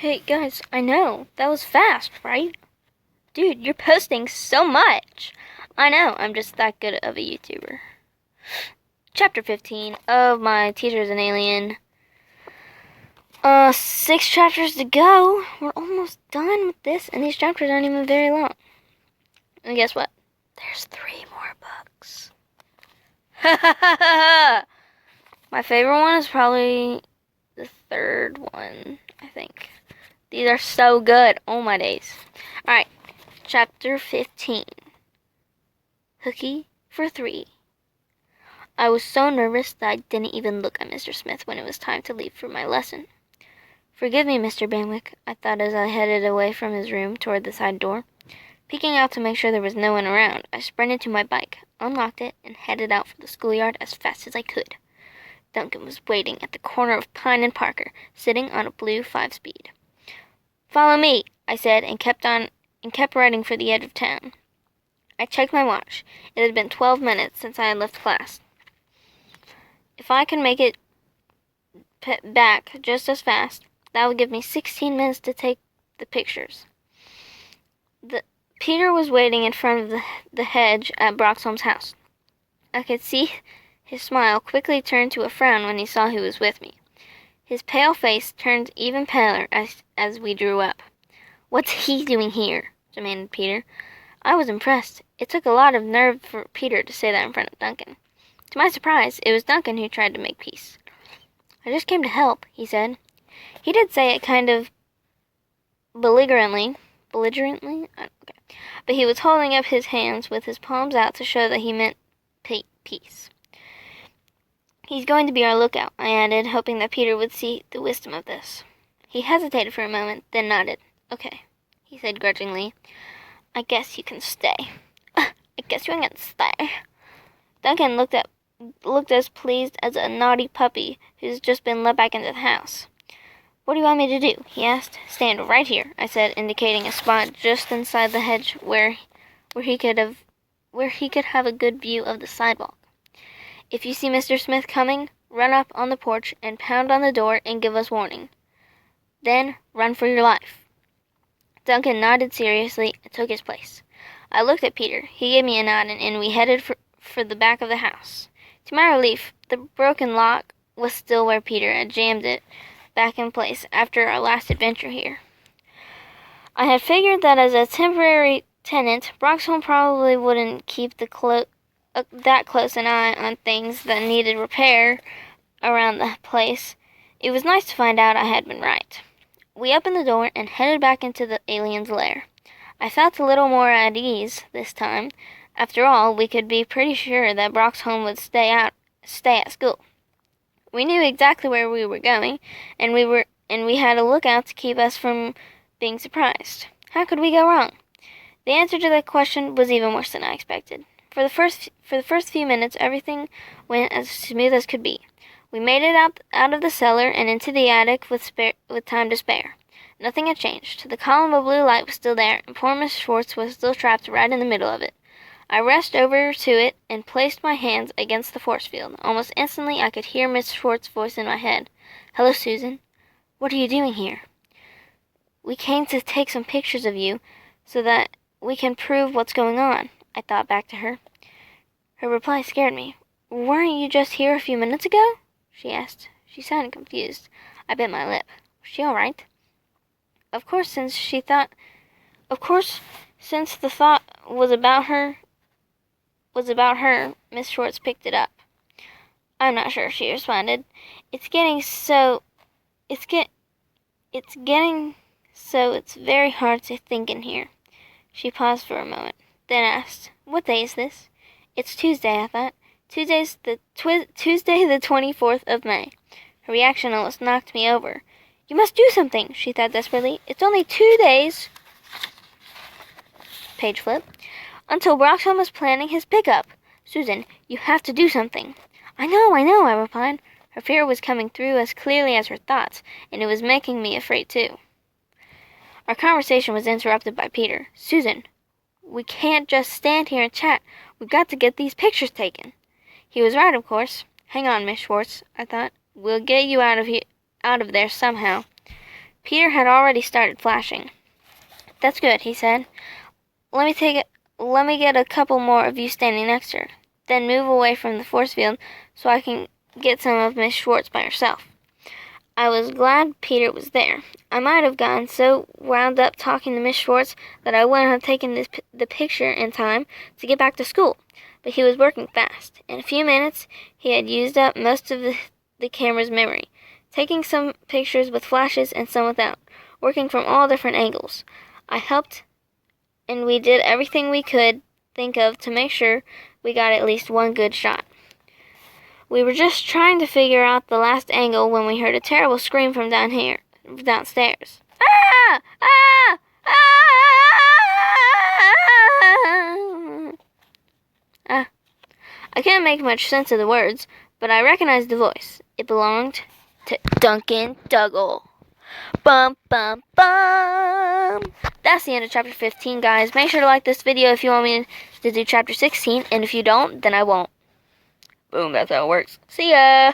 Hey guys, I know, that was fast, right? Dude, you're posting so much. I know, I'm just that good of a YouTuber. Chapter 15 of My Teacher's an Alien. 6 chapters to go. We're almost done with this, and these chapters aren't even very long. And guess what? There's 3 more books. Ha ha ha ha! My favorite one is probably the 3rd one, I think. These are so good. Oh my days. Alright, chapter 15. Hooky for 3. I was so nervous that I didn't even look at Mr. Smith when it was time to leave for my lesson. Forgive me, Mr. Banwick, I thought as I headed away from his room toward the side door. Peeking out to make sure there was no one around, I sprinted to my bike, unlocked it, and headed out for the schoolyard as fast as I could. Duncan was waiting at the corner of Pine and Parker, sitting on a blue 5-speed. Follow me, I said, and kept riding for the edge of town. I checked my watch. It had been 12 minutes since I had left class. If I could make it back just as fast, that would give me 16 minutes to take the pictures. Peter was waiting in front of the hedge at Broxholm's house. I could see his smile quickly turn to a frown when he saw who was with me. His pale face turned even paler as we drew up. What's he doing here? Demanded Peter. I was impressed. It took a lot of nerve for Peter to say that in front of Duncan. To my surprise, it was Duncan who tried to make peace. I just came to help, he said. He did say it kind of belligerently? Okay. But he was holding up his hands with his palms out to show that he meant peace. He's going to be our lookout, I added, hoping that Peter would see the wisdom of this. He hesitated for a moment, then nodded. Okay, he said grudgingly. I guess you can stay. I guess you can stay. Duncan looked as pleased as a naughty puppy who's just been let back into the house. What do you want me to do? He asked. Stand right here, I said, indicating a spot just inside the hedge where he could have a good view of the sidewalk. If you see Mr. Smith coming, run up on the porch and pound on the door and give us warning. Then run for your life. Duncan nodded seriously and took his place. I looked at Peter. He gave me a nod, and we headed for the back of the house. To my relief, the broken lock was still where Peter had jammed it back in place after our last adventure here. I had figured that as a temporary tenant, Broxholm probably wouldn't keep that close an eye on things that needed repair around the place. It was nice to find out I had been right. We opened the door and headed back into the alien's lair. I felt a little more at ease this time. After all, we could be pretty sure that Broxholm would stay at school. We knew exactly where we were going, and we had a lookout to keep us from being surprised. How could we go wrong? The answer to that question was even worse than I expected. For the first few minutes, everything went as smooth as could be. We made it out of the cellar and into the attic with time to spare. Nothing had changed. The column of blue light was still there, and poor Miss Schwartz was still trapped right in the middle of it. I rushed over to it and placed my hands against the force field. Almost instantly, I could hear Miss Schwartz's voice in my head. Hello, Susan. What are you doing here? We came to take some pictures of you so that we can prove what's going on, I thought back to her. Her reply scared me. Weren't you just here a few minutes ago? She asked. She sounded confused. I bit my lip. Was she all right? Of course, since the thought was about her, Miss Schwartz picked it up. I'm not sure, she responded. It's getting so it's very hard to think in here. She paused for a moment, then asked, What day is this? It's Tuesday, I thought. Tuesday the 24th of May. Her reaction almost knocked me over. You must do something, she thought desperately. It's only 2 days. Page flip. Until Broxholm was planning his pickup. Susan, you have to do something. I know, I replied. Her fear was coming through as clearly as her thoughts, and it was making me afraid too. Our conversation was interrupted by Peter. Susan, we can't just stand here and chat. We've got to get these pictures taken. He was right, of course. Hang on, Miss Schwartz, I thought. We'll get you out of there somehow. Peter had already started flashing. "That's good," he said. Let me get a couple more of you standing next to her. Then move away from the force field so I can get some of Miss Schwartz by herself." I was glad Peter was there. I might have gotten so wound up talking to Miss Schwartz that I wouldn't have taken the picture in time to get back to school. But he was working fast. In a few minutes, he had used up most of the camera's memory, taking some pictures with flashes and some without, working from all different angles. I helped, and we did everything we could think of to make sure we got at least one good shot. We were just trying to figure out the last angle when we heard a terrible scream from downstairs. "Ah! Ah! Ah!" I couldn't make much sense of the words, but I recognized the voice. It belonged to Duncan Dougal. Bum, bum, bum. That's the end of chapter 15, guys. Make sure to like this video if you want me to do chapter 16, and if you don't, then I won't. Boom, that's how it works. See ya!